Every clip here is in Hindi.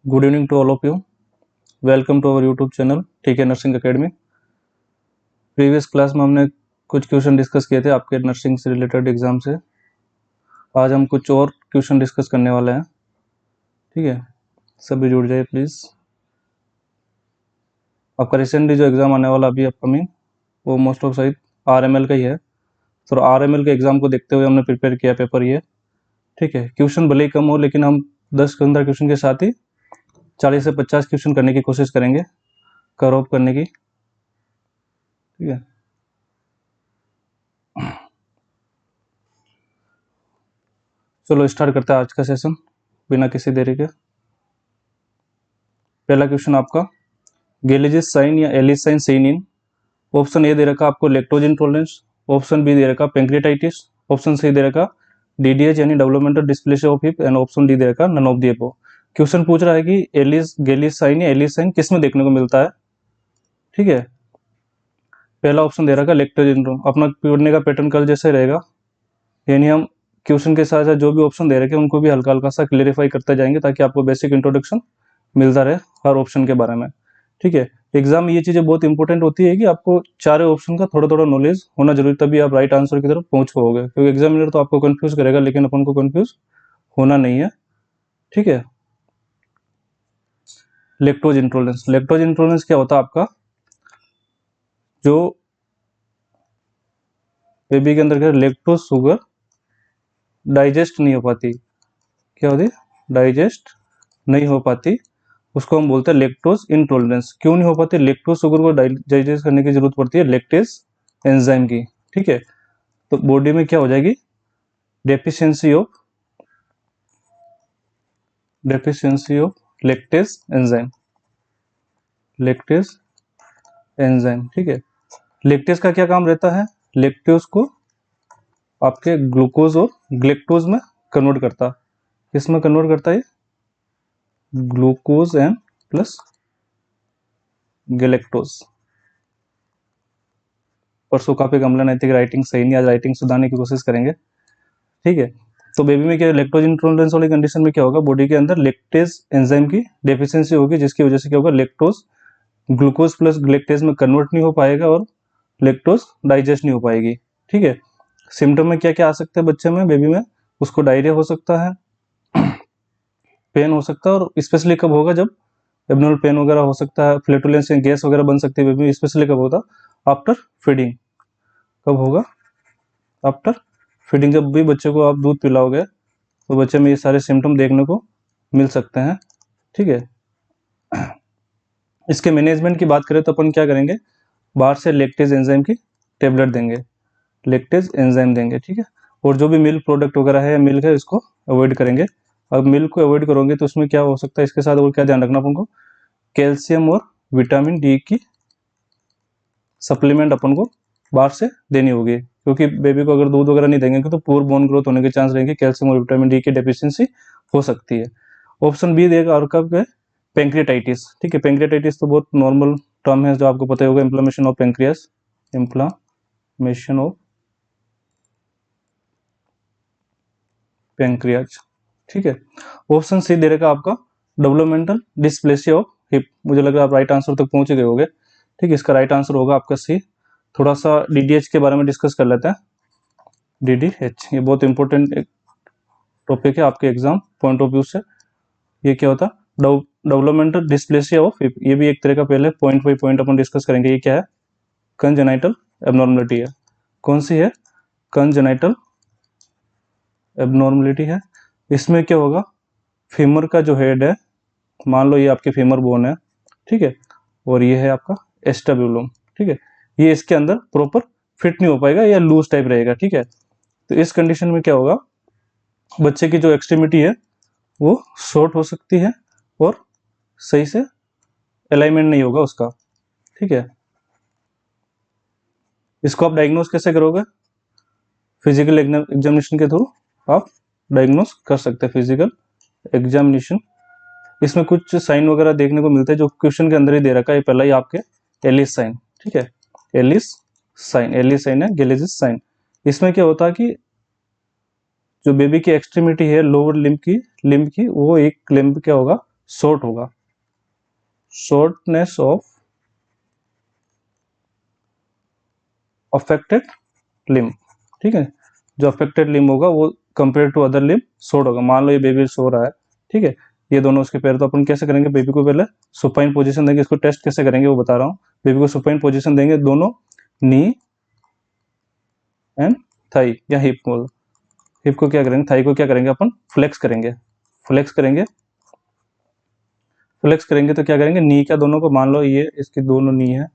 Good evening to all of you. Welcome to our YouTube channel ठीक है नर्सिंग एकेडमी। प्रीवियस क्लास में हमने कुछ क्वेश्चन डिस्कस किए थे आपके नर्सिंग से रिलेटेड एग्जाम से। आज हम कुछ और क्वेश्चन डिस्कस करने वाले हैं। ठीक है, सभी जुड़ जाइए प्लीज़। आपका रिसेंटली जो एग्ज़ाम आने वाला अभी अपकमिंग वो मोस्ट ऑफ शायद RML का ही है। तो RML के एग्ज़ाम को देखते हुए हमने प्रिपेयर किया पेपर ये। ठीक है, क्वेश्चन भले ही कम हो लेकिन हम 10-15 क्वेश्चन के साथ ही 40 से 50 क्वेश्चन करने की कोशिश करेंगे, कवर ऑफ करने की। ठीक है, चलो स्टार्ट करते हैं आज का सेशन बिना किसी देरी के। पहला क्वेश्चन आपका, गेलिजिस साइन या Allis sign seen in. Option A दे रखा आपको लैक्टोज इंटॉलरेंस, ऑप्शन बी दे रखा पेंक्रियाटाइटिस, ऑप्शन सी दे रखा DDH यानी developmental dysplasia of hip and option D दे रखा none of the above. Question पूछ रहा है कि एलिस गेलिस साइन या एलिस साइन किस में देखने को मिलता है। ठीक है, पहला ऑप्शन दे रखा लैक्टोज इंटॉलरेंस। अपना पढ़ने का पैटर्न कल जैसे रहेगा, यानी हम क्वेश्चन के साथ साथ जो भी ऑप्शन दे रखे हैं उनको भी हल्का हल्का सा क्लेरिफाई करते जाएंगे ताकि आपको बेसिक इंट्रोडक्शन मिलता रहे हर ऑप्शन के बारे में। ठीक है, एग्जाम में ये चीज़ें बहुत इंपॉर्टेंट होती है कि आपको चारों ऑप्शन का थोड़ा थोड़ा नॉलेज होना जरूरी, तभी आप राइट आंसर की तरफ पहुंच पाओगे। क्योंकि एग्जामिनर तो आपको कंफ्यूज करेगा लेकिन अपन को कंफ्यूज होना नहीं है। ठीक है, लैक्टोज इंटॉलरेंस। लैक्टोज इंटॉलरेंस क्या होता है आपका, जो बेबी के अंदर लैक्टोज शुगर डाइजेस्ट नहीं हो पाती, क्या होती, डाइजेस्ट नहीं हो पाती, उसको हम बोलते हैं लैक्टोज इंटॉलरेंस। क्यों नहीं हो पाती, लैक्टोज शुगर को डाइजेस्ट करने की जरूरत पड़ती है लैक्टेज एंजाइम की। ठीक है, तो बॉडी में क्या हो जाएगी, deficiency of lactase enzyme, lactase enzyme. ठीक है, लैक्टेज का क्या काम रहता है, लैक्टोज को आपके ग्लूकोज और ग्लेक्टोज में कन्वर्ट करता है। किसमें कन्वर्ट करता है, ग्लूकोज एंड प्लस गैलेक्टोज। परसों काफी कमला नैतिक राइटिंग सही नहीं, आज राइटिंग सुधारने की कोशिश करेंगे। ठीक है, तो बेबी में क्या लैक्टोज इंटॉलरेंस वाली कंडीशन में क्या होगा, बॉडी के अंदर लैक्टेज एंजाइम की डेफिशिएंसी होगी, जिसकी वजह से क्या होगा, लैक्टोज ग्लूकोज प्लस ग्लेक्टेज में कन्वर्ट नहीं हो पाएगा और लैक्टोज डाइजेस्ट नहीं हो पाएगी। ठीक है, सिम्टम में क्या क्या आ सकते हैं बच्चे में, बेबी में, उसको डायरिया हो सकता है, पेन हो सकता है, और स्पेशली कब होगा, जब एब्नॉर्मल पेन वगैरह हो सकता है, फ्लैटुलेंस या गैस वगैरह बन सकती है बेबी में। स्पेशली कब होता, आफ्टर फीडिंग। कब होगा, आफ्टर फीडिंग। जब भी बच्चे को आप दूध पिलाओगे तो बच्चे में ये सारे सिम्टम देखने को मिल सकते हैं। ठीक है, इसके मैनेजमेंट की बात करें तो अपन क्या करेंगे, बाहर से लैक्टेज एंजाइम की टेबलेट देंगे, लैक्टेज एंजाइम देंगे। ठीक है, और जो भी मिल्क प्रोडक्ट वगैरह है, मिल्क है, इसको अवॉइड करेंगे। अब मिल्क को अवॉइड करोगे तो उसमें क्या हो सकता है, इसके साथ और क्या ध्यान रखना अपन को, कैल्शियम और विटामिन डी की सप्लीमेंट अपन को बाहर से देनी होगी, क्योंकि बेबी को अगर दूध वगैरह नहीं देंगे तो पूर बोन ग्रोथ होने के चांस रहेंगे, कैल्शियम और विटामिन डी की डेफिशिएंसी हो सकती है। ऑप्शन बी देगा और कब है, पेंक्रियाटाइटिस। ठीक है, पेंक्रियाटाइटिस तो बहुत नॉर्मल टर्म है जो आपको पता होगा, inflammation of pancreas, inflammation of pancreas. ठीक है, ऑप्शन सी दे रखा आपका डेवलपमेंटल डिस्प्लेसिया ऑफ हिप। मुझे लग रहा है आप राइट आंसर तक पहुंच गए होंगे। ठीक है, इसका राइट आंसर होगा आपका सी। थोड़ा सा DDH के बारे में डिस्कस कर लेते हैं। DDH ये बहुत इंपॉर्टेंट एक टॉपिक है आपके एग्जाम पॉइंट ऑफ व्यू से। ये क्या होता है, डेवलपमेंटल डिस्प्लेसिया ऑफ हिप। ये भी एक तरह का पहले point by point upon discuss करेंगे। ये क्या है, कंजेनाइटल एबनॉर्मलिटी है। कौन सी है, कंजेनाइटल एबनॉर्मलिटी है। इसमें क्या होगा, फीमर का जो हेड है, मान लो ये आपके फीमर बोन है, ठीक है, और ये है आपका एस्टेब्यूलम। ठीक है, ये इसके अंदर प्रॉपर फिट नहीं हो पाएगा या लूज टाइप रहेगा। ठीक है, तो इस कंडीशन में क्या होगा, बच्चे की जो एक्सट्रीमिटी है वो शॉर्ट हो सकती है और सही से अलाइनमेंट नहीं होगा उसका। ठीक है, इसको आप डायग्नोज कैसे करोगे, फिजिकल एग्जामिनेशन के थ्रू आप डायग्नोज कर सकते हैं, फिजिकल एग्जामिनेशन। इसमें कुछ साइन वगैरह देखने को मिलते हैं जो क्वेश्चन के अंदर ही दे रखा है। पहला ही आपके एलिस साइन। ठीक है, एलिस साइन, एलिस साइन है, गेलेजिस साइन। इसमें क्या होता है कि जो बेबी की एक्सट्रीमिटी है लोअर लिम्ब की वो एक लिम्ब क्या होगा, शॉर्ट होगा, शॉर्टनेस ऑफ अफेक्टेड लिम्ब, ठीक है, जो अफेक्टेड लिम्ब होगा वो compare to other limb short होगा। मान लो ये बेबी सो रहा है, ठीक है, ये दोनों उसके पैर, तो अपन कैसे करेंगे, बेबी को पहले सुपाइन पोजीशन देंगे, इसको टेस्ट कैसे करेंगे वो बता रहा हूँ। बेबी को सुपाइन पोजीशन देंगे, दोनों नी एंड थाई या हिप को, हिप को क्या करेंगे, थाई को क्या करेंगे अपन फ्लेक्स करेंगे, फ्लेक्स करेंगे, फ्लेक्स करेंगे तो क्या करेंगे, नी का दोनों को, मान लो ये इसकी दोनों नी है,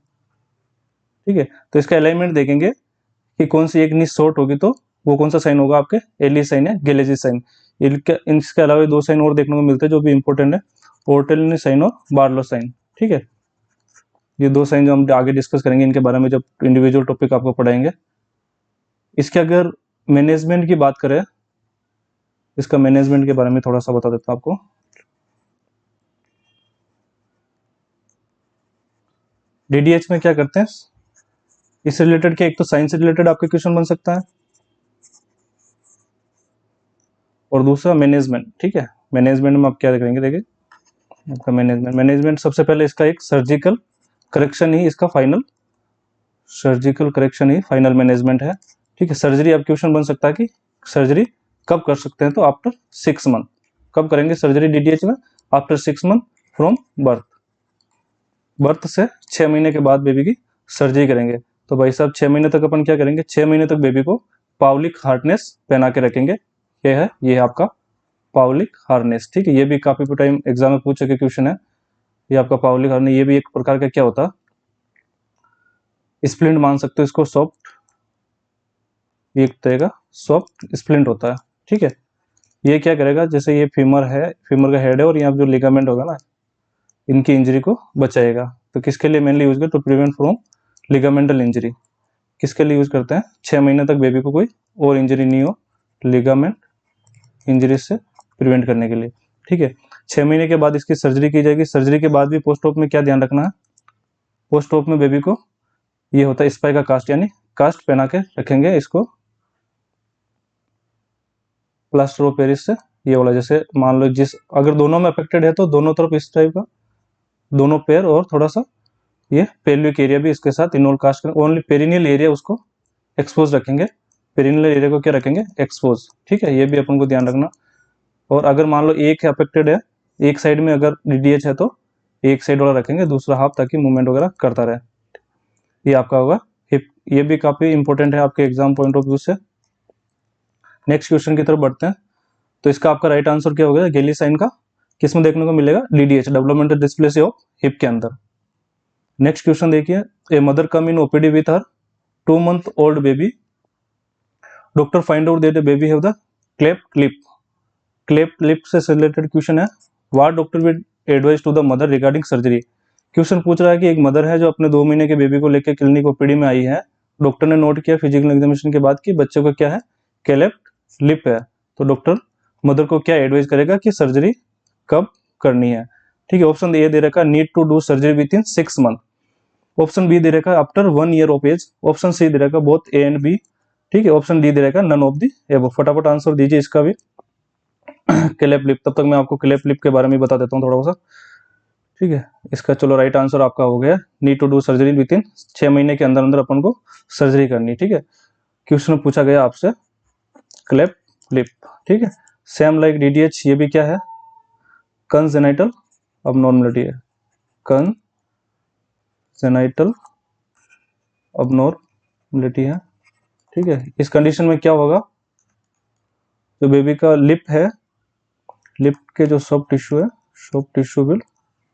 ठीक है, तो इसका अलाइनमेंट देखेंगे कि कौन सी एक नी शॉर्ट होगी तो वो कौन सा साइन होगा, आपके एली साइन या गेलेजी साइन। इसके अलावा दो साइन और देखने को मिलते हैं जो भी इंपॉर्टेंट है, ओर्टेलिनी साइन और बार्लो साइन, ठीक है, ये दो साइन जो हम आगे डिस्कस करेंगे इनके बारे में जब इंडिविजुअल टॉपिक आपको पढ़ाएंगे। इसके अगर मैनेजमेंट की बात करें, इसका मैनेजमेंट के बारे में थोड़ा सा बता देता हूं आपको। डीडीएच में क्या करते हैं, इससे रिलेटेड क्या, एक तो साइंस से रिलेटेड आपके क्वेश्चन बन सकता है और दूसरा मैनेजमेंट, ठीक है। मैनेजमेंट में आप क्या करेंगे, देखिए आपका मैनेजमेंट सबसे पहले इसका एक सर्जिकल करेक्शन ही इसका फाइनल, सर्जिकल करेक्शन ही फाइनल मैनेजमेंट है, ठीक है। सर्जरी अब क्वेश्चन बन सकता है कि सर्जरी कब कर सकते हैं, तो आफ्टर 6 मंथ, कब करेंगे सर्जरी डीडीएच में, after 6 month from birth, birth से 6 महीने के बाद बेबी की सर्जरी करेंगे। तो भाई साहब 6 महीने तक अपन क्या करेंगे, 6 महीने तक बेबी को पाउलिक हार्नेस पहना के रखेंगे, ये है, ये है आपका पाउलिक हार्नेस, ठीक है, ये भी काफी टाइम एग्जाम में पूछ सके क्वेश्चन है, ये आपका पाउलिक हार्नेस, ये भी एक प्रकार का क्या होता है, स्प्लिंट मान सकते हो इसको, सॉफ्ट, एक तरह का सॉफ्ट स्प्लिंट होता है, ठीक है। ये क्या करेगा, जैसे ये फीमर है, फीमर का हेड है और यहाँ जो लिगामेंट होगा ना, इनकी इंजरी को बचाएगा। तो किसके लिए मेनली यूज करते, टू प्रिवेंट फ्रॉम लिगामेंटल इंजरी, किसके लिए यूज करते हैं, 6 महीने तक बेबी को कोई और इंजरी नहीं हो, लिगामेंट इंजरी से प्रिवेंट करने के लिए, ठीक है। 6 महीने के बाद इसकी सर्जरी की जाएगी। सर्जरी के बाद भी पोस्ट ऑप में क्या ध्यान रखना है, पोस्ट ऑप में बेबी को ये होता है स्पाइका कास्ट, यानी कास्ट पहना के रखेंगे इसको, प्लास्टर ऑफ पेरिस से, ये वाला, जैसे मान लो जिस, अगर दोनों में अफेक्टेड है तो दोनों तरफ इस टाइप का, दोनों पैर और थोड़ा सा ये पेल्विक एरिया भी इसके साथ इन्वॉल्व कास्ट करेंगे, ओनली पेरिनियल एरिया उसको एक्सपोज रखेंगे, पेरिनियल एरिया को क्या रखेंगे, एक्सपोज, ठीक है, ये भी अपन को ध्यान रखना। और अगर मान लो एक अफेक्टेड है, एक साइड में अगर डीडीएच है तो एक साइड वाला रखेंगे, दूसरा हाफ, ताकि मूवमेंट वगैरह करता रहे, ये आपका होगा हिप, ये भी काफी इंपॉर्टेंट है आपके एग्जाम पॉइंट ऑफ व्यू से। नेक्स्ट क्वेश्चन की तरफ बढ़ते हैं, तो इसका आपका राइट आंसर क्या होगा, गेली साइन का किसमें देखने को मिलेगा, DDH, developmental dysplasia of hip के अंदर। नेक्स्ट क्वेश्चन देखिए, a mother come in OPD with her 2 month old baby, doctor find out that the baby have the cleft lip, cleft lip से रिलेटेड क्वेश्चन है, what doctor will advise to the mother regarding surgery. Question पूछ रहा है कि एक मदर है जो अपने 2 महीने के बेबी को लेकर क्लिनिक ओपीडी में आई है, डॉक्टर ने नोट किया फिजिकल एग्जामिनेशन के बाद कि बच्चे को क्या है, क्लेफ्ट लिप है, तो डॉक्टर मदर को क्या एडवाइज करेगा कि सर्जरी कब करनी है, ठीक है। ऑप्शन ए दे रखा need to do surgery within 6 month, option B दे रखा after 1 year of age, option C दे रखा बोथ ए एंड बी, ठीक है, ऑप्शन डी दे रखा नन ऑफ दी एबव। फटाफट आंसर दीजिए इसका भी। क्लेफ्ट लिप, तब तक मैं आपको क्लेफ्ट लिप के बारे में बता देता हूँ थोड़ा सा, ठीक है। इसका चलो राइट आंसर आपका हो गया, need to do surgery within 6 महीने के अंदर अंदर अपन को सर्जरी करनी, ठीक है। क्वेश्चन पूछा गया आपसे क्लेफ्ट लिप, ठीक है। सेम लाइक डीडीएच, ये भी क्या है, कंजेनाइटल अबनॉर्मलिटी है, कंजेनाइटल अबनॉर्मलिटी है, ठीक है। इस कंडीशन में क्या होगा, जो बेबी का लिप है, लिप के जो सॉफ्ट टिश्यू है, soft tissue will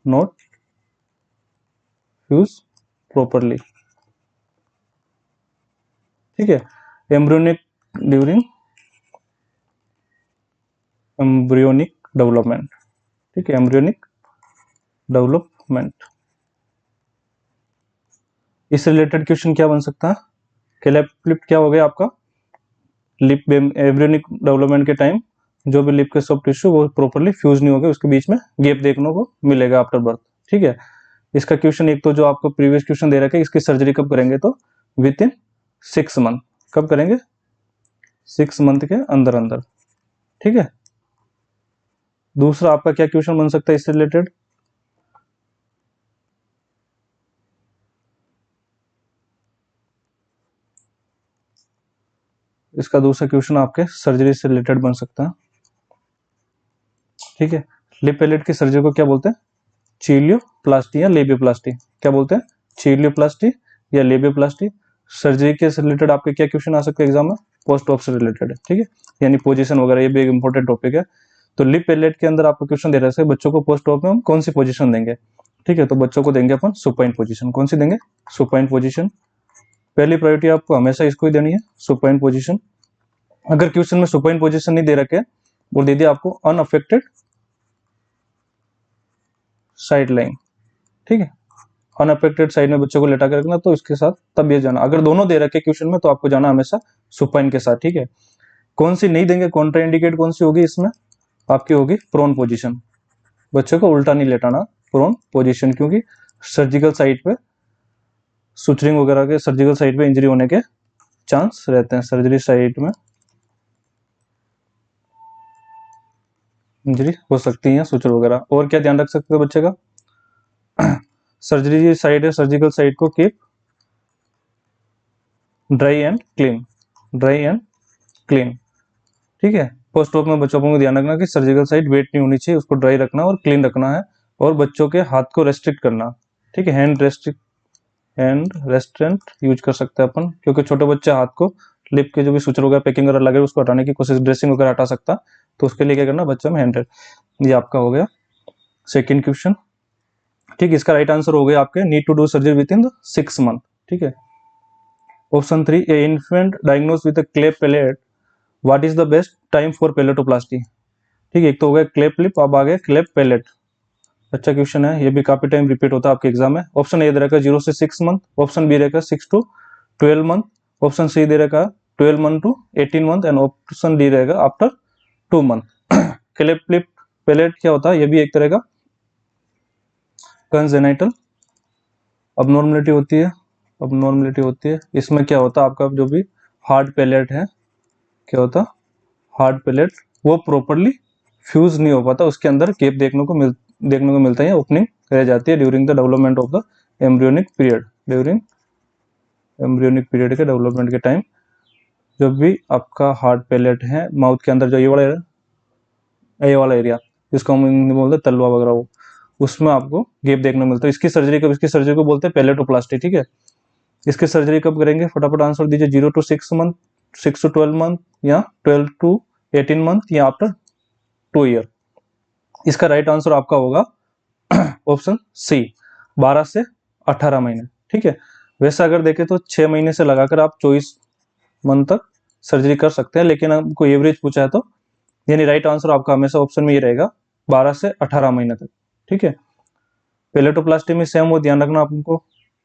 not fuse properly, ठीक है। एम्ब्रियोनिक ड्यूरिंग एम्ब्रियोनिक डेवलपमेंट, ठीक है, एम्ब्रियोनिक डेवलपमेंट। इससे रिलेटेड क्वेश्चन क्या बन सकता है, क्लेफ्ट लिप क्या हो गया आपका, लिप एम्ब्रियोनिक डेवलपमेंट के टाइम जो भी लिप के सॉफ्ट टिश्यू वो प्रॉपरली फ्यूज नहीं हो गए, उसके बीच में गैप देखने को मिलेगा आफ्टर बर्थ, ठीक है। इसका क्वेश्चन एक तो जो आपको प्रीवियस क्वेश्चन दे रखा है, इसकी सर्जरी कब करेंगे, तो विद इन 6 month, कब करेंगे, 6 month के अंदर अंदर, ठीक है। दूसरा आपका क्या क्वेश्चन बन सकता है इससे रिलेटेड, इसका दूसरा क्वेश्चन आपके सर्जरी से रिलेटेड बन सकता है। ठीक है, लिप पैलेट की सर्जरी को क्या बोलते हैं, चीलियोप्लास्टी या लेबियोप्लास्टी, क्या बोलते हैं, चीलियोप्लास्टी या लेबियोप्लास्टी। सर्जरी के रिलेटेड आपके क्या क्वेश्चन आ सकते हैं एग्जाम में, पोस्ट ऑप से रिलेटेड है। ठीक है, यानी पोजीशन वगैरह, ये भी एक इंपॉर्टेंट टॉपिक है। तो लिप पैलेट के अंदर आपको क्वेश्चन दे रहे हैं बच्चों को पोस्ट ऑप में हम कौन सी पोजीशन देंगे। ठीक है, तो बच्चों को देंगे अपन सुपाइन पोजीशन। कौन सी देंगे, सुपाइन पोजीशन। पहली प्रायोरिटी आपको हमेशा इसको ही देनी है, सुपाइन पोजीशन। अगर क्वेश्चन में सुपाइन पोजीशन नहीं दे रखे और दे दिया आपको अनअफेक्टेड साइड लाइन, ठीक है, अनअफेक्टेड साइड में बच्चों को लेटा कर रखना, तो इसके साथ तब ये जाना। अगर दोनों दे रखे क्वेश्चन में तो आपको जाना हमेशा सुपाइन के साथ। ठीक है, कौन सी नहीं देंगे, कॉन्ट्रा इंडिकेट कौन सी होगी इसमें, आपकी होगी प्रोन पोजीशन। बच्चों को उल्टा नहीं लेटाना, प्रोन पोजीशन, क्योंकि सर्जिकल साइट पे सुचरिंग वगैरह के, सर्जिकल साइट पे इंजरी होने के चांस रहते हैं, सर्जरी साइट में इंजरी हो सकती है, सुचर वगैरह। और क्या ध्यान रख सकते हो बच्चे का, सर्जरी साइट है, सर्जिकल साइट को keep dry and clean, dry and clean. ठीक है, पोस्ट ऑप में बच्चों को ध्यान रखना कि सर्जिकल साइट वेट नहीं होनी चाहिए, उसको ड्राई रखना और क्लीन रखना है। और बच्चों के हाथ को रेस्ट्रिक्ट करना। ठीक है, हैंड रेस्ट्रेंट यूज कर सकते हैं अपन, क्योंकि छोटे बच्चे हाथ को लिप के जो भी सुचर वगैरह पैकिंग वगैरह लगे उसको हटाने की कोशिश, ड्रेसिंग वगैरह हटा सकता, तो उसके लिए क्या करना, बच्चा में हैंड। ये आपका हो गया सेकेंड क्वेश्चन। ठीक है, इसका राइट आंसर हो गया आपके need to do surgery within 6 month. ठीक है, option 3, a infant diagnose with cleft palate, what is the best time for palatoplasty. ठीक है, एक तो हो गया क्लेप लिप, अब आ गया क्लेप पैलेट। अच्छा क्वेश्चन है, ये भी काफी टाइम रिपीट होता है आपके एग्जाम में। ऑप्शन ए दे रखा 0 से 6 मंथ, ऑप्शन बी रहेगा 6 to 12 मंथ, ऑप्शन सी दे रखा 12 month to 18 month, and option D रहेगा after 2 month. Cleft lip palate क्या होता है, ये भी एक तरह का कंजेनाइटल अबनॉर्मलिटी होती है। इसमें क्या होता है, आपका जो भी हार्ड पैलेट है, क्या होता, हार्ड पैलेट वो प्रॉपरली फ्यूज नहीं हो पाता, उसके अंदर केप देखने को मिलता है, ओपनिंग रह जाती है during the development of the embryonic period. During embryonic period के डेवलपमेंट के टाइम जब भी आपका हार्ड पैलेट है माउथ के अंदर, जो ये वाला एरिया जिसको हम हिंदी में बोलते हैं तलवा वगैरह, वो उसमें आपको गेप देखने को मिलता है। इसकी सर्जरी को बोलते हैं पैलेटोप्लास्टी। ठीक है, इसकी सर्जरी कब करेंगे, फटाफट आंसर दीजिए। 0 to 6 मंथ, 6 to 12 मंथ, या 12 to 18 मंथ, या आफ्टर 2 ईयर। इसका राइट आंसर आपका होगा ऑप्शन सी, 12 से 18 महीने। ठीक है, वैसे अगर देखें तो 6 महीने से लगाकर आप 24 मंथ तक सर्जरी कर सकते हैं, लेकिन आपको एवरेज पूछा है तो यानी राइट आंसर आपका हमेशा ऑप्शन में ये रहेगा 12 से 18 महीने तक। ठीक है, पैलेटोप्लास्टी में सेम वो ध्यान रखना आपको।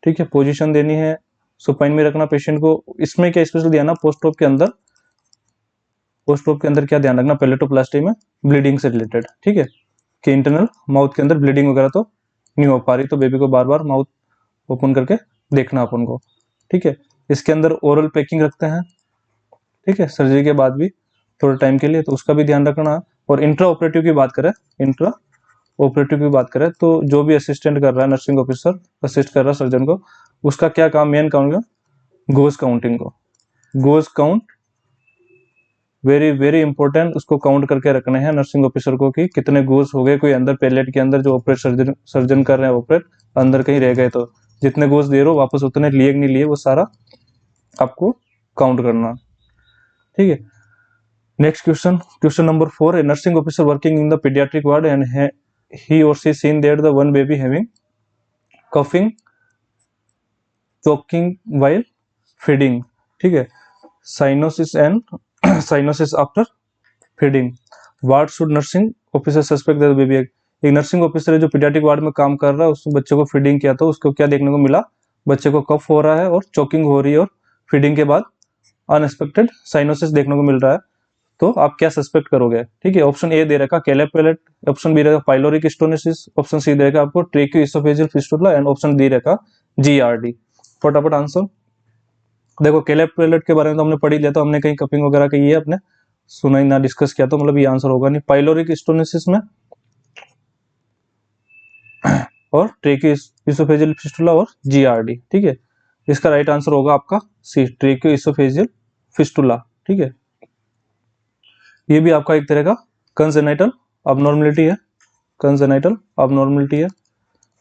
ठीक है, पोजीशन देनी है, सुपाइन में रखना पेशेंट को। इसमें क्या स्पेशल ध्यान, पोस्ट ऑप के अंदर क्या ध्यान रखना, पैलेटोप्लास्टी में ब्लीडिंग से रिलेटेड। ठीक है, कि इंटरनल माउथ के अंदर ब्लीडिंग वगैरह तो नहीं हो पा रही, तो बेबी को बार बार माउथ ओपन करके देखना अपन को। ठीक है, इसके अंदर ओरल पैकिंग रखते हैं। ठीक है, सर्जरी के बाद भी थोड़े टाइम के लिए, तो उसका भी ध्यान रखना। और इंट्रा ऑपरेटिव की बात करें तो जो भी असिस्टेंट कर रहा है, नर्सिंग ऑफिसर असिस्ट कर रहा है सर्जन को, उसका क्या काम, मेन काम है गोज काउंटिंग को। Goes count very very important, उसको काउंट करके रखने हैं नर्सिंग ऑफिसर को कि कितने गोज हो गए। कोई अंदर पैलेट के अंदर जो ऑपरेट सर्जन कर रहे हैं, ऑपरेट अंदर कहीं रह गए तो जितने गोज दे रहे हो वापस उतने लिए नहीं लिए, वो सारा आपको काउंट करना। ठीक है, next question number 4, A nursing officer working in the paediatric ward and he or she seen that the one baby having coughing, choking while feeding. ठीक है, cyanosis after feeding, what should nursing officer suspect that the baby, एक नर्सिंग ऑफिसर है जो पीडियाट्रिक वार्ड में काम कर रहा है, उस बच्चे को फीडिंग किया, तो उसको क्या देखने को मिला, बच्चे को कफ हो रहा है और चोकिंग हो रही है, और फीडिंग के बाद अनएक्सपेक्टेड साइनोसिस देखने को मिल रहा है, तो आप क्या सस्पेक्ट करोगे। ठीक है, ऑप्शन ए दे रखा क्लेप पैलेट, ऑप्शन बी रहेगा पाइलोरिक स्टोनिसिस, ऑप्शन सी दे रखा आपको ट्रेकियोइसोफेजियल फिस्टुला, एंड ऑप्शन डी रखा जीआरडी। फटाफट आंसर देखो, क्लेप पैलेट के बारे में तो हमने पढ़ ही लिया, तो हमने कहीं कपिंग वगैरह की है अपने सुना ही ना डिस्कस किया, तो मतलब ये आंसर होगा नहीं। पाइलोरिक स्टोनिसिस में और ट्रेकियो इसोफेजियल फिस्टुला और जीआरडी। ठीक है, इसका राइट आंसर होगा आपका सी, ट्रेकियो इसोफेजियल फिस्टुला। ठीक है, ये भी आपका एक तरह का कंजेनाइटल अबनॉर्मलिटी है, कंजेनाइटल अबनॉर्मलिटी है।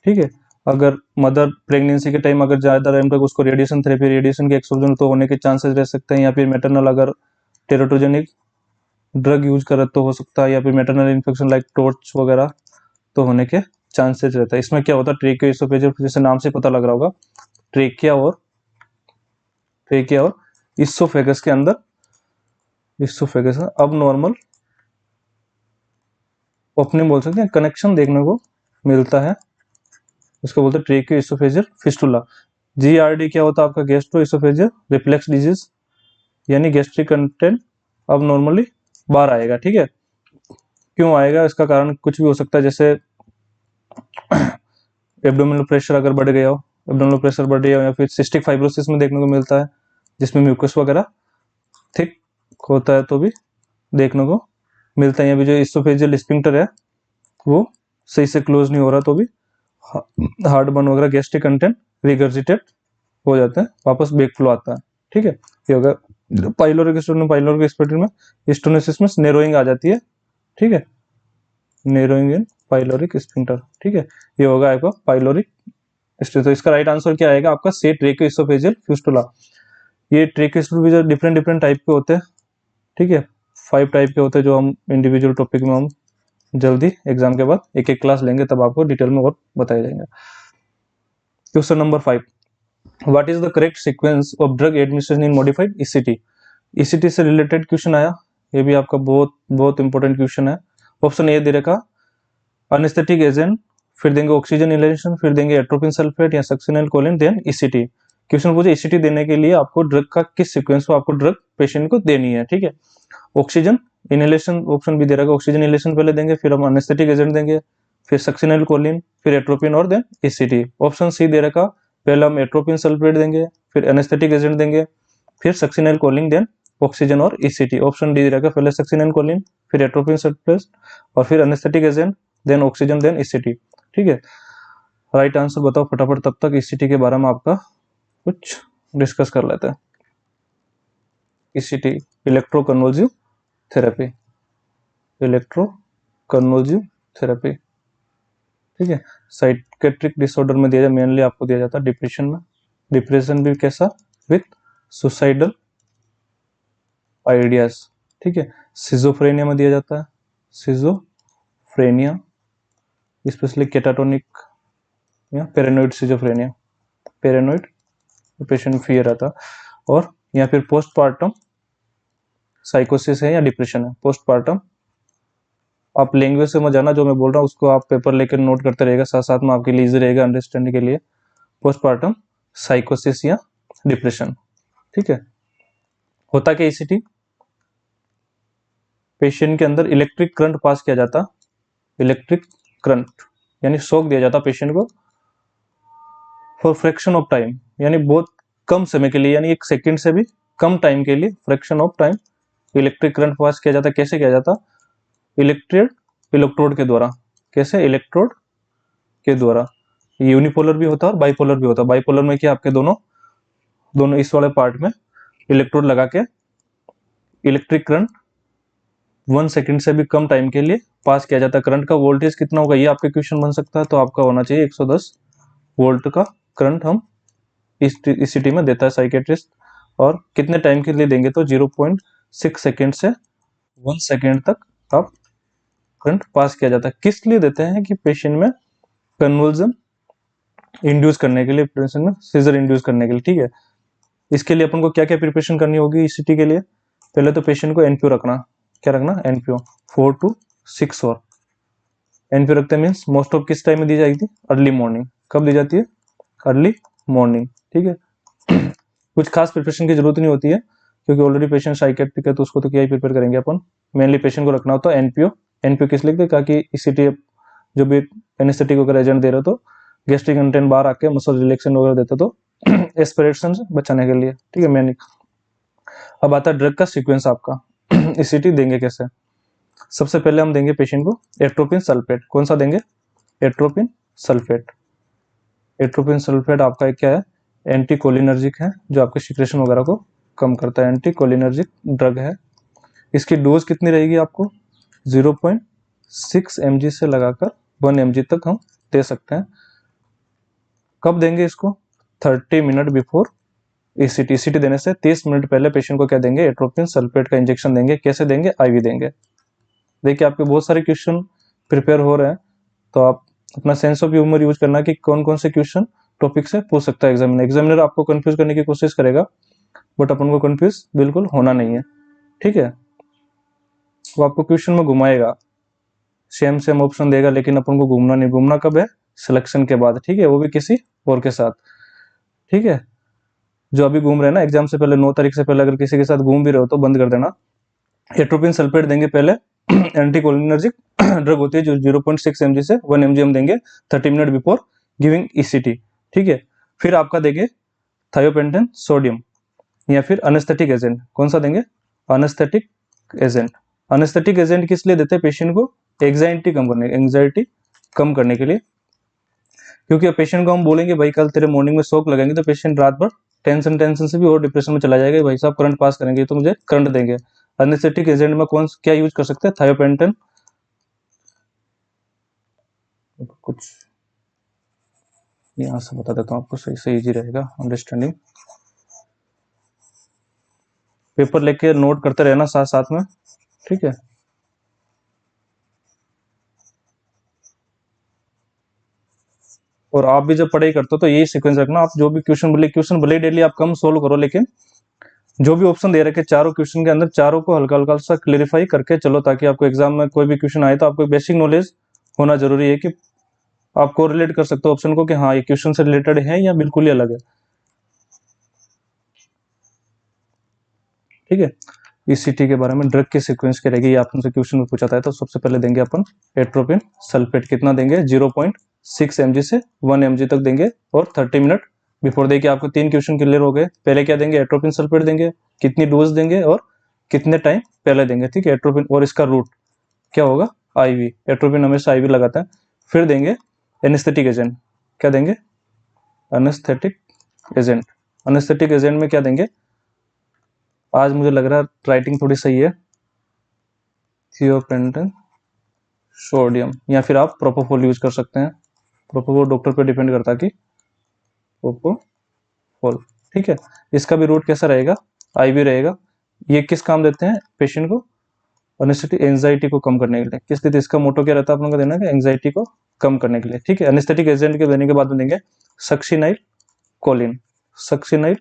ठीक है, अगर मदर प्रेगनेंसी के टाइम अगर ज़्यादा टाइम तक उसको रेडिएशन थेरेपी, रेडिएशन के एक्सपोजर तो होने के चांसेस रह सकते हैं, या फिर मेटरनल अगर टेराटोजेनिक ड्रग यूज करे तो हो सकता है, या फिर मेटरनल इन्फेक्शन लाइक टोर्च वगैरह तो होने के चांसेस रहता है। इसमें क्या होता है, ट्रेकियो इसोफेजियल, जैसे नाम से पता लग रहा होगा, ट्रेकिया और इसोफेगस के अंदर, इसोफेगस अब नॉर्मल ओपनिंग बोल सकते हैं, कनेक्शन देखने को मिलता है, उसको बोलते हैं ट्रेकियो इसोफेजियल फिस्टुला। जीआरडी क्या होता है आपका, गैस्ट्रो इसोफेजियल रिफ्लेक्स डिजीज, यानी गैस्ट्रिक कंटेंट अब नॉर्मली बाहर आएगा। ठीक है, क्यों आएगा, इसका कारण कुछ भी हो सकता है, जैसे एब्डोमिनल प्रेशर अगर बढ़ गया हो, एब्डोमिनल प्रेशर बढ़ गया हो, या फिर सिस्टिक फाइब्रोसिस में देखने को मिलता है जिसमें म्यूकस वगैरह थिक होता है तो भी देखने को मिलता है। या भी जो इसोफेजियल स्फिंक्टर है वो सही से क्लोज नहीं हो रहा तो भी हार्ट बर्न वगैरह, गैस्ट्रिक कंटेंट रिगर्जिटेट हो जाता है, वापस बैक फ्लो आता है। ठीक है, ये होगा पाइलोरिक स्फिंक्टर में स्टोनोसिस में नैरोइंग आ जाती है। ठीक है, नैरोइंग इन पाइलोरिक स्फिंक्टर। ठीक है, ये होगा आपका पाइलोरिक। तो इसका राइट आंसर क्या आएगा आपका, से ट्रेकियो इसोफेजियल फिस्टुला। ये ट्रेकियो इसोफेजियल डिफरेंट टाइप के होते हैं। ठीक है, 5 टाइप के होते हैं, जो हम इंडिविजुअल टॉपिक में हम जल्दी एग्जाम के बाद एक एक क्लास लेंगे, तब आपको डिटेल में और बताए जाएंगे। Question number 5, what is the correct sequence of drug administration in modified ECT. ECT से रिलेटेड क्वेश्चन आया, ये भी आपका बहुत इंपॉर्टेंट क्वेश्चन है। ऑप्शन ए दे रखा अनेस्थेटिक एजेंट, फिर देंगे ऑक्सीजन इनहेलेशन, फिर देंगे एट्रोपिन सल्फेट या सक्सिनलकोलिन, देन ईसीटी। क्वेश्चन पूछे ईसीटी देने के लिए आपको ड्रग का किस सीक्वेंस में आपको ड्रग पेशेंट को देनी है। ठीक है, ऑक्सीजन इनहेलेशन ऑप्शन भी दे रखा, ऑक्सीजन इनहेलेशन पहले देंगे, फिर हम अनेस्थेटिक एजेंट देंगे, फिर सक्सिनलकोलिन, फिर एट्रोपिन और देन ईसीटी। ऑप्शन सी दे रखा, पहले हम एट्रोपिन सल्फेट देंगे, फिर एनेस्थेटिक एजेंट देंगे, फिर सक्सिनलकोलिन, देन ऑक्सीजन और ईसीटी। ऑप्शन डी दे रखा, पहले सक्सिनलकोलिन, फिर एट्रोपिन सल्फेट और फिर anaesthetic agent, then oxygen, then ECT. ठीक है, राइट आंसर बताओ फटाफट, तब तक ईसीटी के बारे में आपका कुछ डिस्कस कर लेते हैं। ECT electroconvulsive therapy, electroconvulsive therapy. ठीक है, साइकेट्रिक डिसऑर्डर में दिया जाता, मेनली आपको दिया जाता है डिप्रेशन में, डिप्रेशन भी कैसा, विथ सुसाइडल आइडियाज। ठीक है, सिजोफ्रेनिया में दिया जाता है, सिजोफ्रेनिया, स्पेशली केटाटोनिक या paranoid schizophrenia, paranoid patient fear आता, और या फिर पोस्टपार्टम साइकोसिस है या डिप्रेशन है, पोस्टपार्टम। आप लैंग्वेज से मत जाना, जो मैं बोल रहा हूँ उसको आप पेपर लेकर नोट करते रहेगा, साथ साथ में आपके लिए इजी रहेगा अंडरस्टैंडिंग के लिए। पोस्टपार्टम साइकोसिस या डिप्रेशन। ठीक है, होता क्या ईसीटी, पेशेंट के अंदर इलेक्ट्रिक करंट पास किया जाता, इलेक्ट्रिक करंट यानी शॉक दिया जाता पेशेंट को, फॉर फ्रैक्शन ऑफ टाइम, यानी बहुत कम समय के लिए, यानी 1 सेकंड से भी कम टाइम के लिए, fraction of time electric current pass किया जाता। कैसे किया जाता, इलेक्ट्रोड के द्वारा। कैसे, इलेक्ट्रोड के द्वारा। यूनिपोलर भी होता है और बाइपोलर भी होता है। बाइपोलर में क्या, आपके दोनों इस वाले पार्ट में इलेक्ट्रोड लगा के इलेक्ट्रिक करंट 1 सेकंड से भी कम टाइम के लिए पास किया जाता है। करंट का वोल्टेज कितना होगा, ये आपके क्वेश्चन बन सकता है, तो आपका होना चाहिए 110 वोल्ट का करंट हम इस ईसीटी में देता है साइकेट्रिस्ट। और कितने टाइम के लिए देंगे, तो 0.6 सेकेंड से 1 सेकेंड तक आप करंट पास किया जाता है। किस लिए देते हैं, कि पेशेंट में कन्वल्जन इंड्यूस करने के लिए, पेशेंट में सीजर इंड्यूस करने के लिए। ठीक है, इसके लिए अपन को क्या क्या प्रिपरेशन करनी होगी ईसीटी के लिए, पहले तो पेशेंट को एनपीओ रखना, क्या रखना, एनपीओ 4 to 6 और एनपीओ रखते मीन्स मोस्ट ऑफ किस टाइम में दी जाएगी, अर्ली मॉर्निंग। कब दी जाती है, अर्ली मॉर्निंग। ठीक है, कुछ खास प्रिपरेशन की जरूरत नहीं होती है, क्योंकि ऑलरेडी पेशेंट साइकेट्रिक है, तो उसको तो क्या ही प्रिपेयर करेंगे अपन। मेनली पेशेंट को रखना होता है एनपीओ। एनपीओ किस लिए, ताकि ईसीटी जो भी एनेस्थेटिक वगैरह एजेंट दे रहे हो, तो गैस्ट्रिक कंटेंट बाहर आके मसल रिलैक्सेशन वगैरह देते, तो एस्पिरेशन से बचाने के लिए। ठीक है, मेनली। अब आता है ड्रग का सीक्वेंस आपका। ईसीटी देंगे कैसे, सबसे पहले हम देंगे पेशेंट को एट्रोपिन सल्फेट। कौन सा देंगे, एट्रोपिन सल्फेट। एट्रोपिन सल्फेट आपका एक क्या है, एंटी कोलिनर्जिक है, जो आपके सिक्रेशन वगैरह को कम करता है, एंटी कोलिनर्जिक ड्रग है। इसकी डोज कितनी रहेगी आपको, 0.6 mg से लगाकर 1 mg तक हम दे सकते हैं। कब देंगे इसको, 30 मिनट बिफोर ईसीटी। ईसीटी देने से 30 मिनट पहले पेशेंट को क्या देंगे, एट्रोपिन सल्फेट का इंजेक्शन देंगे। कैसे देंगे, आईवी देंगे। देखिए आपके बहुत सारे क्वेश्चन प्रिपेयर हो रहे हैं, तो आप अपना सेंस ऑफ ह्यूमर यूज करना कि कौन कौन से क्वेश्चन टॉपिक से पूछ सकता है एग्जामिनर। एग्जामिनर आपको कंफ्यूज करने की कोशिश करेगा, बट अपन को कंफ्यूज बिल्कुल होना नहीं है, ठीक है। वो आपको क्वेश्चन में घुमाएगा, सेम ऑप्शन देगा, लेकिन अपन को घूमना नहीं। घूमना कब है, सिलेक्शन के बाद, ठीक है, वो भी किसी और के साथ, ठीक है। जो अभी घूम रहे हैं ना एग्जाम से पहले, 9 तारीख से पहले अगर किसी के साथ घूम भी रहे हो तो बंद कर देना। एट्रोपिन सल्फेट देंगे पहले, एंटीकोलिनर्जिक ड्रग होती है, जो 0.6 mg से 1 mg हम देंगे 30 मिनट बिफोर गिविंग ईसीटी, ठीक है। फिर आपका देंगे थायोपेंटेन सोडियम, या फिर अनेस्थेटिक एजेंट। कौन सा देंगे, अनेस्थेटिक एजेंट। अनेस्थेटिक एजेंट किस लिए देते हैं, पेशेंट को एंग्जाइटी कम करने के लिए। क्योंकि पेशेंट को हम बोलेंगे भाई कल तेरे मॉर्निंग में शॉक लगेंगे, तो पेशेंट रात भर टेंशन से भी और डिप्रेशन में चला जाएगा। भाई साहब करंट पास करेंगे तो मुझे करंट देंगे। एनेस्थेटिक एजेंट में क्या यूज कर सकते हैं, थायोपेंटेन, कुछ यहां से बता देता हूं आपको, सही से इजी रहेगा अंडरस्टैंडिंग। पेपर लेके नोट करते रहना साथ साथ में, ठीक है। और आप भी जब पढ़ाई करते हो तो यही सीक्वेंस रखना। आप जो भी क्वेश्चन भले डेली आप कम सोल्व करो, लेकिन जो भी ऑप्शन दे रखे चारों क्वेश्चन के अंदर, चारों को हल्का हल्का सा क्लेरिफाई करके चलो, ताकि आपको एग्जाम में कोई भी क्वेश्चन आए तो आपको बेसिक नॉलेज होना जरूरी है कि आप कोरिलेट कर सकते हो ऑप्शन को कि हाँ ये क्वेश्चन से रिलेटेड है या बिल्कुल ही अलग है, ठीक है। ईसीटी के बारे में ड्रग के सीक्वेंस के रहेगी, ये आपसे क्वेश्चन में पूछा था। तो सबसे पहले देंगे अपन एट्रोपिन सल्फेट, कितना देंगे, 0.6 mg से 1 mg तक देंगे, और 30 मिनट बिफोर। देखिए आपको 3 क्वेश्चन क्लियर हो गए। पहले क्या देंगे, एट्रोपिन सल्फेट देंगे, कितनी डोज देंगे और कितने टाइम पहले देंगे, ठीक है। एट्रोपिन और इसका रूट क्या होगा, आईवी। एट्रोपिन हमेशा आईवी लगाता है। फिर देंगे एनेस्थेटिक एजेंट, क्या देंगे, एनेस्थेटिक एजेंट। एनेस्थेटिक एजेंट में क्या देंगे, आज मुझे लग रहा है राइटिंग थोड़ी सही है, थियोपेंटेन सोडियम, या फिर आप प्रोपोफॉल यूज कर सकते हैं। प्रोपोफॉल डॉक्टर पे डिपेंड करता है कि प्रोपोफॉल, ठीक है। इसका भी रूट कैसा रहेगा, आईवी रहेगा। ये किस काम देते हैं पेशेंट को, एनेस्थेटिक एंजाइटी को कम करने के लिए। किस लिए, इसका मोटो क्या रहता है अपन को देना है, एंजाइटी को कम करने के लिए, ठीक है। एनेस्थेटिक एजेंट के देने के बाद में देंगे सक्सिनाइल कोलिन। सक्सिनाइल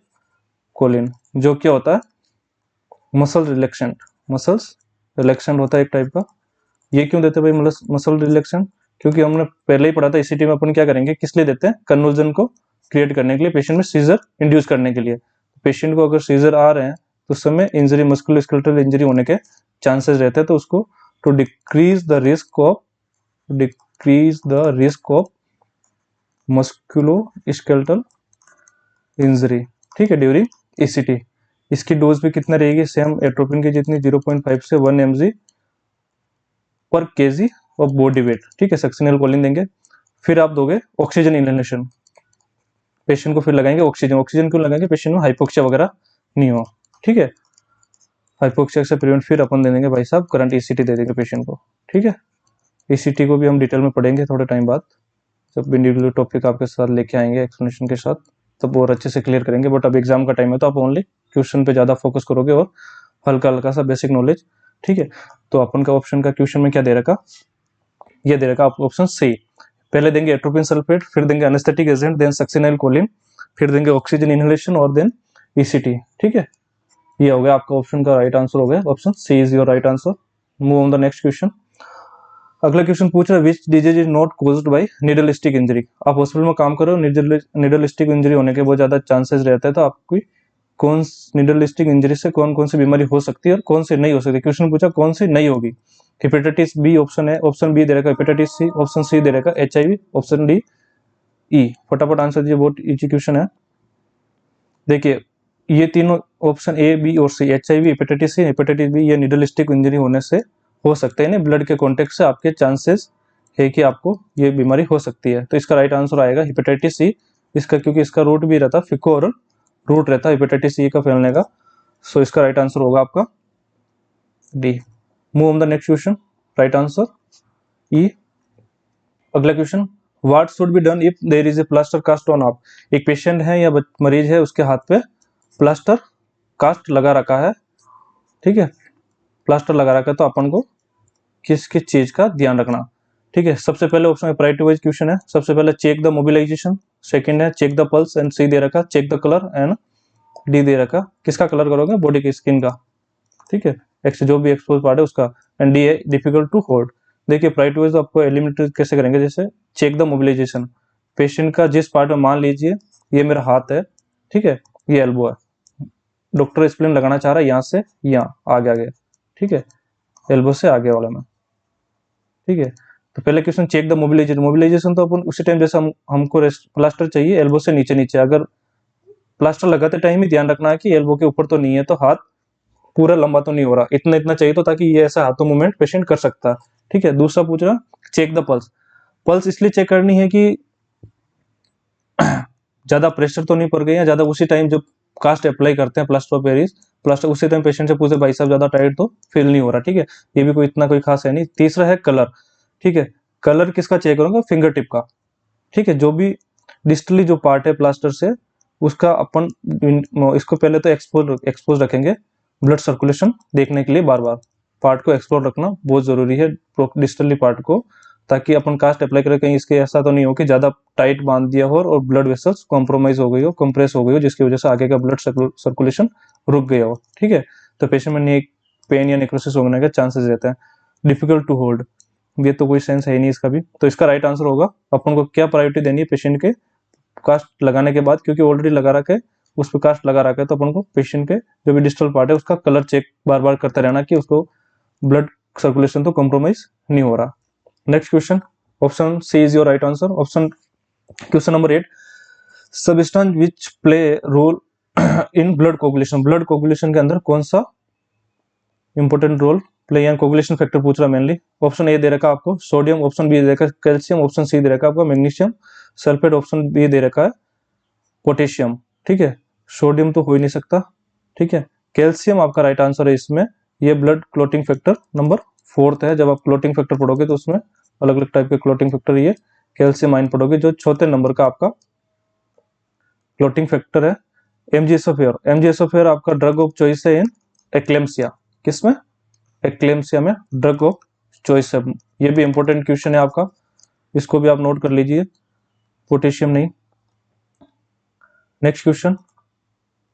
कोलिन जो क्या होता है, मसल्स रिलैक्सेंट होता है एक टाइप का। ये क्यों देते हैं भाई मसल रिलैक्सेंट, क्योंकि हमने पहले ही पढ़ा था ईसीटी में, अपन क्या करेंगे, किस लिए देते हैं, कन्वर्जन को क्रिएट करने के लिए, पेशेंट में सीजर इंड्यूस करने के लिए। पेशेंट को अगर सीजर आ रहे हैं तो उस समय इंजरी, मस्कुलोस्केलेटल इंजरी होने के चांसेस रहते हैं। तो उसको to decrease the risk of musculoskeletal injury, ठीक है, ड्यूरिंग ईसीटी। इसकी डोज भी कितना रहेगी, सेम एट्रोपिन की जितनी, 0.5 से 1 mg पर केजी ऑफ बॉडी वेट, ठीक है। सक्सिनल कोलिन देंगे। फिर आप दोगे ऑक्सीजन इनहेलेशन, पेशेंट को फिर लगाएंगे ऑक्सीजन क्यों लगाएंगे, पेशेंट में हाइपोक्सिया वगैरह नहीं हो, ठीक है। हाइपोक्सिया से प्रिवेंट। फिर अपन दे देंगे भाई साहब करंट ईसीटी दे देंगे पेशेंट को, ठीक है। ईसीटी को भी हम डिटेल में पढ़ेंगे थोड़े टाइम बाद, जब इंडिविजुअल टॉपिक आपके साथ लेके आएंगे एक्सप्लेनेशन के साथ, तब और अच्छे से क्लियर करेंगे। बट अब एग्जाम का टाइम है तो आप ओनली क्वेश्चन पे ज्यादा फोकस करोगे और हल्का हल्का सा बेसिक नॉलेज, ठीक है। तो अपन का ऑप्शन का क्वेश्चन में क्या दे रखा, ये दे रखा आपको ऑप्शन सी। पहले देंगे एट्रोपिन सल्फेट, फिर देंगे anaesthetic agent, then succinylcholine, फिर देंगे ऑक्सीजन इनहेलेशन और देन ईसीटी, ठीक है। ये हो गया आपका ऑप्शन का राइट आंसर, हो गया option C is your right answer. Move on the next question. अगला क्वेश्चन पूछ रहा है which disease is not caused by needle stick injury. आप हॉस्पिटल में काम कर रहे हो, नीडल स्टिक इंजरी होने के बहुत ज्यादा चांसेस रहते हैं, तो आपकी कौन नीडल स्टिक इंजरी से कौन कौन सी बीमारी हो सकती है और कौन सी नहीं हो सकती। क्वेश्चन पूछा कौन सी नहीं होगी, हेपेटाइटिस बी ऑप्शन है, ऑप्शन बी दे रखा हेपेटाइटिस सी, ऑप्शन सी दे रखा HIV, ऑप्शन डी ई। फटाफट आंसर दीजिए, बहुत इजी क्वेश्चन है। देखिए ये तीनों ऑप्शन ए बी और C, HIV, hepatitis C, hepatitis B, ये नीडल स्टिक इंजरी होने से हो सकते हैं। ब्लड के कॉन्टेक्ट से आपके चांसेस है कि आपको ये बीमारी हो सकती है। तो इसका राइट आंसर आएगा हेपेटाइटिस सी, इसका, क्योंकि इसका रूट भी रहता फिको और रूट रहता हेपेटाइटिस सी का फैलने का। सो इसका राइट आंसर होगा आपका D. Move on the next question, right answer E. अगला question, what should be done if there is a plaster cast on आप। एक पेशेंट है या मरीज है, उसके हाथ पे प्लास्टर कास्ट लगा रखा है, ठीक है, प्लास्टर लगा रखा है, तो अपन को किस किस चीज का ध्यान रखना, ठीक है। सबसे पहले ऑप्शन प्रायोरिटी वाइज क्वेश्चन है। सबसे पहले चेक द मोबिलाइजेशन, सेकंड है check the pulse and C दे रखा, check the colour and D दे रखा। किसका कलर करोगे, बॉडी की स्किन का, ठीक है, जो भी एक्सपोज पार्ट है उसका। एंड डी है डिफिकल्ट टू होल्ड। देखिए प्रायोरिटी वाइज आपको एलिमिनेट कैसे करेंगे, जैसे चेक द मोबिलाइजेशन, पेशेंट का जिस पार्ट में, मान लीजिए ये मेरा हाथ है, ठीक है, ये एल्बो है, डॉक्टर स्प्लिन लगाना चाह रहा है यहाँ से यहाँ आगे आगे, ठीक है, एल्बो से आगे वाला में, ठीक है। तो पहले question check the mobilisation, mobilisation तो अपन उसी टाइम जैसे हमको प्लास्टर चाहिए एल्बो से नीचे नीचे, अगर प्लास्टर लगाते टाइम ही ध्यान रखना है कि एल्बो के ऊपर तो नहीं है, तो हाथ पूरा लंबा तो नहीं हो रहा, इतना इतना चाहिए तो, ताकि ये ऐसा हाथों मूवमेंट पेशेंट कर सकता है, ठीक है। दूसरा पूछ रहा चेक द पल्स, पल्स इसलिए चेक करनी है कि ज्यादा प्रेशर तो नहीं पड़ गई है, ज्यादा उसी टाइम जब कास्ट अप्लाई करते हैं प्लास्टर ऑफ पेरिस, प्लास्टर उसी टाइम पेशेंट से पूछे भाई साहब ज्यादा टाइट तो फील नहीं हो रहा, ठीक है, ये भी कोई इतना कोई खास है नहीं। तीसरा है कलर, ठीक है, कलर किसका चेक करूंगा, फिंगर टिप का, ठीक है, जो भी डिस्टली जो पार्ट है प्लास्टर से उसका अपन इसको पहले तो एक्सपोज रखेंगे ब्लड सर्कुलेशन देखने के लिए, बार बार पार्ट को एक्सप्लोर रखना बहुत जरूरी है डिस्टली पार्ट को, ताकि अपन कास्ट अप्लाई करें कहीं इसके ऐसा तो नहीं हो कि ज्यादा टाइट बांध दिया हो और ब्लड वेसल्स कॉम्प्रोमाइज हो गई हो, कंप्रेस हो गई हो, जिसकी वजह से आगे का ब्लड सर्कुलेशन रुक गया हो, ठीक है। तो पेशेंट में पेन या नेक्रोसिस होने के चांसेस रहते हैं। डिफिकल्ट टू होल्ड, ये तो कोई सेंस है ही नहीं इसका भी, तो इसका राइट आंसर होगा अपन को क्या प्रायोरिटी देनी है पेशेंट के कास्ट लगाने के बाद, क्योंकि ऑलरेडी लगा रखा है उस पर कास्ट लगा रखा है, तो अपन को पेशेंट के जो भी डिस्टल पार्ट है उसका कलर चेक बार बार करते रहना कि उसको ब्लड सर्कुलेशन तो कॉम्प्रोमाइज नहीं हो रहा। Next question, option C is your right answer. Option question number 8, substance which play role in blood coagulation, blood coagulation के अंदर कौन सा इंपॉर्टेंट रोल प्ले या कोगुलेशन फैक्टर पूछ रहा मेनली। ऑप्शन ए दे रखा आपको सोडियम, ऑप्शन बी दे रखा कैल्शियम, ऑप्शन सी दे रखा आपको मैग्नीशियम सल्फेट, ऑप्शन बी दे रखा है पोटेशियम, ठीक है। सोडियम तो हो ही नहीं सकता, ठीक है, कैल्शियम आपका राइट आंसर है इसमें। ये ब्लड क्लोटिंग फैक्टर नंबर 4 है, जब आप क्लोटिंग फैक्टर पढ़ोगे तो उसमें अलग अलग टाइप के क्लोटिंग फैक्टर, ये कैल्शियम आयन पढ़ोगे, जो चौथे नंबर का आपका क्लोटिंग फैक्टर है। एमजीएसोफेयर आपका ड्रग ऑफ चॉइस है इन एक्लेम्सिया, किसमें, एक्लेम्सिया में ड्रग ऑफ चॉइस है। ये भी इंपॉर्टेंट क्वेश्चन है आपका, इसको भी आप नोट कर लीजिए, पोटेशियम नहीं। Next question,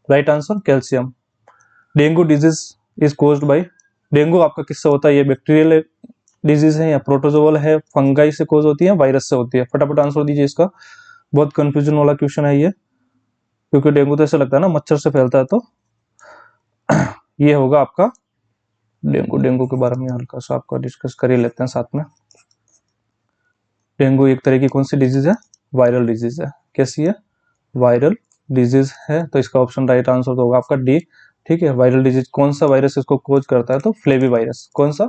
right answer calcium. Dengue disease is caused by, dengue आपका किससे होता है, ये बैक्टीरियल डिजीज है या प्रोटोजोअल है, फंगाई से कोज होती है, वायरस से होती है। फटाफट आंसर दीजिए इसका, बहुत कंफ्यूजन वाला क्वेश्चन है ये, क्योंकि डेंगू तो ऐसा लगता है ना मच्छर से फैलता है, तो ये होगा आपका डेंगू। डेंगू के बारे में हल्का सा आपका डिस्कस कर ही लेते हैं साथ में। डेंगू एक तरह की कौन सी डिजीज है, वायरल डिजीज है। कैसी है, वायरल डिजीज है, तो इसका ऑप्शन राइट आंसर तो होगा आपका डी, ठीक है। वायरल डिजीज कौन सा वायरस इसको कोज करता है, तो फ्लेवी वायरस। कौन सा,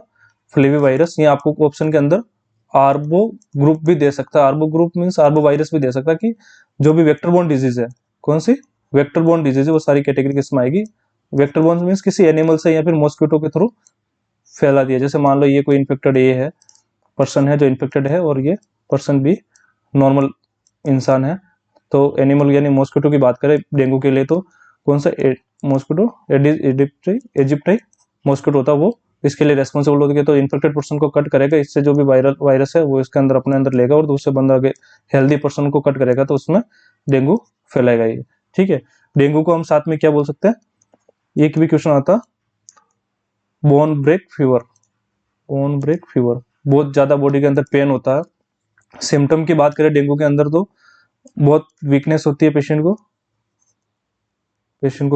फ्लेवी वायरस। ये आपको ऑप्शन के अंदर आर्बो ग्रुप भी दे सकता है, arbo group means arbo virus भी दे सकता है, कि जो भी वेक्टर बोर्न डिजीज है, कौन सी वेक्टर बोर्न डिजीज है, वो सारी कैटेगरी किसमें आएगी। वेक्टर बोर्न मींस किसी एनिमल से या फिर मॉस्किटो के थ्रू फैला दिया, जैसे मान लो ये कोई इन्फेक्टेड ए है, पर्सन है जो इन्फेक्टेड है, और ये पर्सन भी नॉर्मल इंसान है, तो एनिमल यानी मॉस्किटो की बात करें डेंगू के लिए, तो कौन सा मॉस्किटो इजिप्टाई मॉस्किटो होता है, वो इसके लिए रेस्पॉन्सिबल होता है। तो इन्फेक्टेड पर्सन को कट करेगा, इससे जो भी वायरल वायरस है वो इसके अंदर अपने अंदर लेगा, और दूसरे बंदा के हेल्दी पर्सन को कट करेगा, तो उसमें डेंगू फैलाएगा ये, ठीक है। डेंगू को हम साथ में क्या बोल सकते हैं, एक भी क्वेश्चन आता, bone break fever. Bone break fever, बहुत ज्यादा बॉडी के अंदर पेन होता है। सिम्टम की बात करें डेंगू के अंदर, तो बहुत वीकनेस होती है पेशेंट को,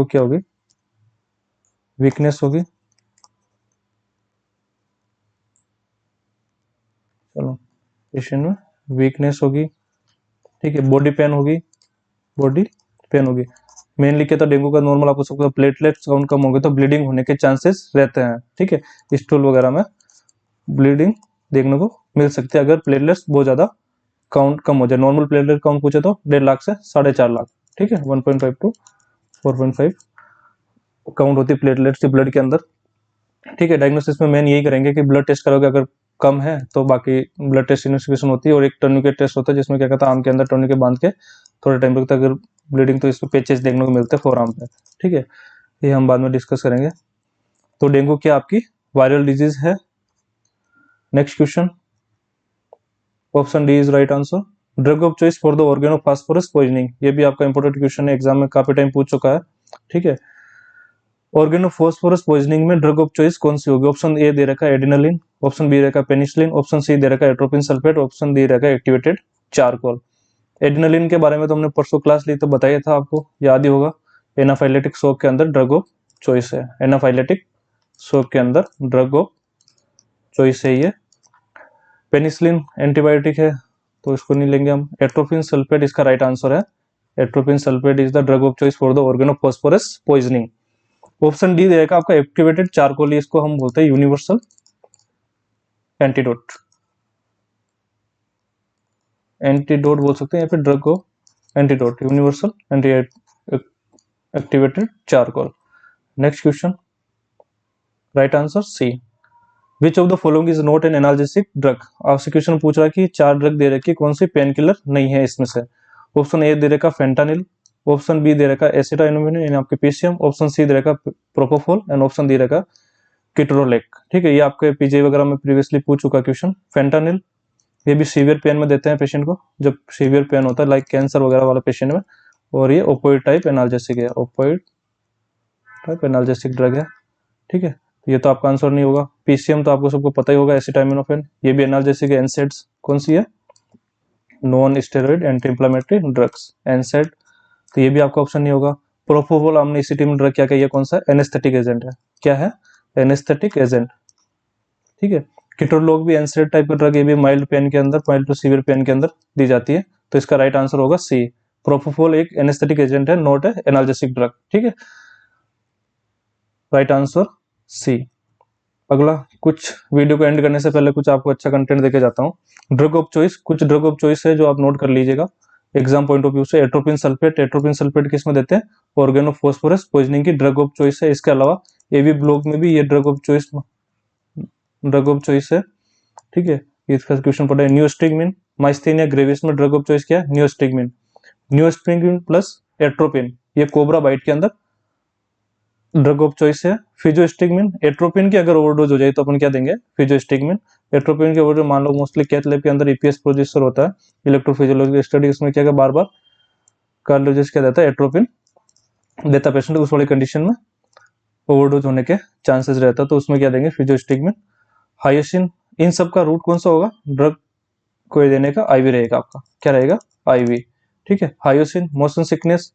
क्या होगी, वीकनेस होगी, चलो पेशेंट में वीकनेस होगी, ठीक है। बॉडी पेन होगी, बॉडी पेन होगी। मेनली क्या था डेंगू का, नॉर्मल आपको सबको प्लेटलेट्स काउंट कम होंगे तो ब्लीडिंग होने के चांसेस रहते हैं, ठीक है। स्टूल वगैरह में ब्लीडिंग देखने को मिल सकती है अगर प्लेटलेट्स बहुत ज्यादा काउंट कम हो जाए, नॉर्मल प्लेटलेट काउंट पूछे तो 1.5 लाख से 4.5 लाख, ठीक है, 1.5 टू 4.5 काउंट होती है प्लेटलेट्स ब्लड के अंदर, ठीक है। डायग्नोसिस में मेन यही करेंगे कि ब्लड टेस्ट करोगे, अगर कम है तो बाकी ब्लड टेस्ट इन्वेस्टिगेशन होती है, और एक टर्निकेट टेस्ट होता है जिसमें क्या कहता है आर्म के अंदर टर्निकेट बांध के थोड़े टाइम तक अगर ब्लीडिंग तो इस पर पेचेस देखने को मिलते हैं फोर आर्म पे, ठीक है, ये हम बाद में डिस्कस करेंगे। तो डेंगू क्या आपकी वायरल डिजीज है। Next question, option D is right answer. Drug of choice for the organophosphorus poisoning, ये भी आपका इंपॉर्टेंट क्वेश्चन है, एग्जाम में काफी टाइम पूछ चुका है, ठीक है। ऑर्गेनो फास्फोरस पॉइजनिंग में ड्रग ऑफ चॉइस कौन सी होगी। ऑप्शन ए दे रखा है एडिनालिन, ऑप्शन बी रखा है पेनिसिलिन, ऑप्शन सी दे रखा है एट्रोपिन सल्फेट, ऑप्शन डी रखा है एक्टिवेटेड चारकोल। एडिनालिन के बारे में तो हमने परसों क्लास ली तो बताया था, आपको याद ही होगा, एनाफाइलेटिक शॉक के अंदर ड्रग ऑफ चॉइस है, एनाफाइलेटिक शॉक के अंदर ड्रग ऑफ चॉइस है ये। पेनिसिलिन एंटीबायोटिक है तो इसको नहीं लेंगे हम। एट्रोपिन सल्फेट इसका राइट आंसर है, atropine sulphate is the drug of choice for the organophosphorus poisoning. Option D रहेगा आपका एक्टिवेटेड चारकोल, इसको हम बोलते हैं यूनिवर्सल एंटीडोट, एंटीडोट बोल सकते हैं या फिर drug of antidote, universal anti activated charcoal. Next question, right answer C. Which of the following is not an analgesic drug, आपसे क्वेश्चन पूछ रहा है कि 4 ड्रग दे रखी है, कौन सी पेन किलर नहीं है इसमें से। ऑप्शन ए दे रखा फेंटानिल, ऑप्शन बी दे रखा एसिटामिनोफेन यानी आपके पीसीएम, ऑप्शन सी दे रखा प्रोपोफोल एंड ऑप्शन डी रखा किट्रोलेक, ठीक है। ये आपके पीजे वगैरह में प्रीवियसली पूछ चुका क्वेश्चन। फेंटानिल ये भी सीवियर पेन में देते हैं पेशेंट को, जब सीवियर पेन होता है लाइक कैंसर वगैरह वाले पेशेंट में, और ये ओपोइड टाइप एनाल्जेसिक है, ओपोइड टाइप एनाल्जेसिक ड्रग है, ठीक है। ये तो आपका आंसर नहीं होगा। पीसीएम तो आपको सबको पता ही होगा, एसिटामिनोफेन, ये भी एनाल्जेसिक है। एनसेड्स कौन सी है, non steroid anti inflammatory drugs, एनसेड, तो ये भी आपका ऑप्शन नहीं होगा। प्रोपोफोल हमने इसी टीम में ड्रग क्या कही है, कौन सा एनेस्थेटिक एजेंट है, क्या है एनेस्थेटिक एजेंट, ठीक है। किटोलोग भी एनसेड टाइप का ड्रग, ये भी माइल्ड पेन के अंदर, माइल्ड टू सीवियर पेन के अंदर दी जाती है, तो इसका राइट आंसर होगा सी। प्रोपोफोल एक एनेस्थेटिक एजेंट है, नॉट है एनाल्जेसिक ड्रग, ठीक है, राइट आंसर सी। अगला, कुछ वीडियो को एंड करने से पहले कुछ आपको अच्छा कंटेंट देके जाता हूँ। ड्रग ऑफ चॉइस, कुछ ड्रग ऑफ चॉइस है जो आप नोट कर लीजिएगा एग्जाम पॉइंट ऑफ व्यू से। एट्रोपिन सल्फेट, एट्रोपिन सल्फेट किस में देते हैं, ऑर्गेनोफॉस्फोरस पॉइजनिंग की ड्रग ऑफ चॉइस है। इसके अलावा एवी ब्लॉक में भी ये ड्रग ऑफ चॉइस है, ठीक है। इसका क्वेश्चन पढ़ा है, न्यूस्टिगमिन, माइस्थेनिया ग्रेविस में ड्रग ऑफ चॉइस क्या है, न्यूस्टिगमिन, न्यूस्टिगमिन प्लस एट्रोपिन, ये कोबरा बाइट के अंदर ड्रग ऑफ चॉइस है। फिजोस्टिगमिन, एट्रोपिन की अगर ओवरडोज हो जाए तो अपन क्या देंगे, फिजोस्टिगमिन। एट्रोपिन के ओवरडोज मान लो मोस्टली कैथ लैब के अंदर ईपीएस प्रोड्यूसर होता है, इलेक्ट्रोफिजियोलॉजी स्टडी, उसमें क्या बार बार कार्डियोलॉजिस्ट क्या देता है, एट्रोपिन देता पेशेंट को, उस वाली कंडीशन में ओवरडोज होने के चांसेस रहता है, तो उसमें क्या देंगे, फिजोस्टिगमिन। हायोसिन, इन सब का रूट कौन सा होगा, ड्रग को देने का आईवी रहेगा आपका, क्या रहेगा, आईवी, ठीक है। Hyoscine, motion sickness,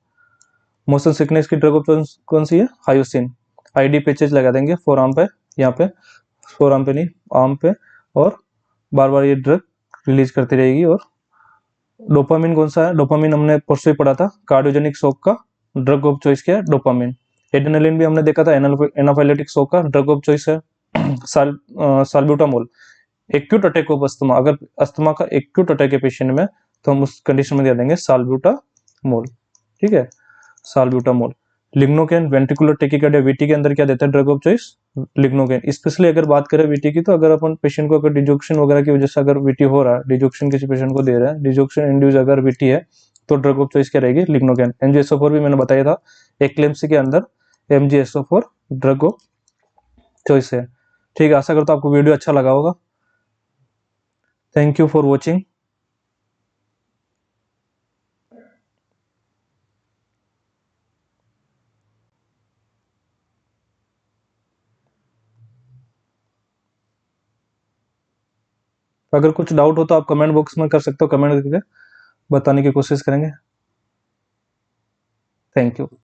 motion sickness की ड्रग ऑफ कौन सी है, हायोसिन। आईडी पेचेज लगा देंगे फोर आर्म पे, यहाँ पे फोर आर्म पे नहीं, आर्म पे, और बार बार ये ड्रग रिलीज करती रहेगी। और डोपामिन कौन सा है, डोपामिन हमने परसों ही पढ़ा था, कार्डियोजेनिक शॉक का ड्रग ऑफ चॉइस क्या है, डोपामिन। एड्रेनालिन भी हमने देखा था, एनाफाइलेटिक शॉक का ड्रग ऑफ चॉइस है। Salbutamol, acute attack of asthma, अगर अस्थमा का एक्यूट अटैक है पेशेंट में तो हम उस कंडीशन में दे देंगे साल्ब्यूटामोल, ठीक है, salbutamol. Lignocaine, ventricular tachycardia, VT के अंदर क्या देता है drug of choice, lignocaine. Specially अगर बात करें वीटी की, तो अगर अपन पेशेंट को अगर डिजोक्शन वगैरह की वजह से अगर वीटी हो रहा है, डिजोक्शन किसी पेशेंट को दे रहा है, डिजोक्शन इंड्यूस अगर वीटी है, तो ड्रग ऑफ चॉइस क्या रहेगी, लिग्नोकेन। एमजीएसओ4 भी मैंने बताया था, एक्लेम्सी के अंदर एमजीएसओ4 ड्रग ऑफ चॉइस है, ठीक है। आशा करता हूं आपको वीडियो अच्छा लगा होगा। Thank you for watching. अगर कुछ डाउट हो तो आप कमेंट बॉक्स में कर सकते हो, कमेंट करके बताने की कोशिश करेंगे। Thank you.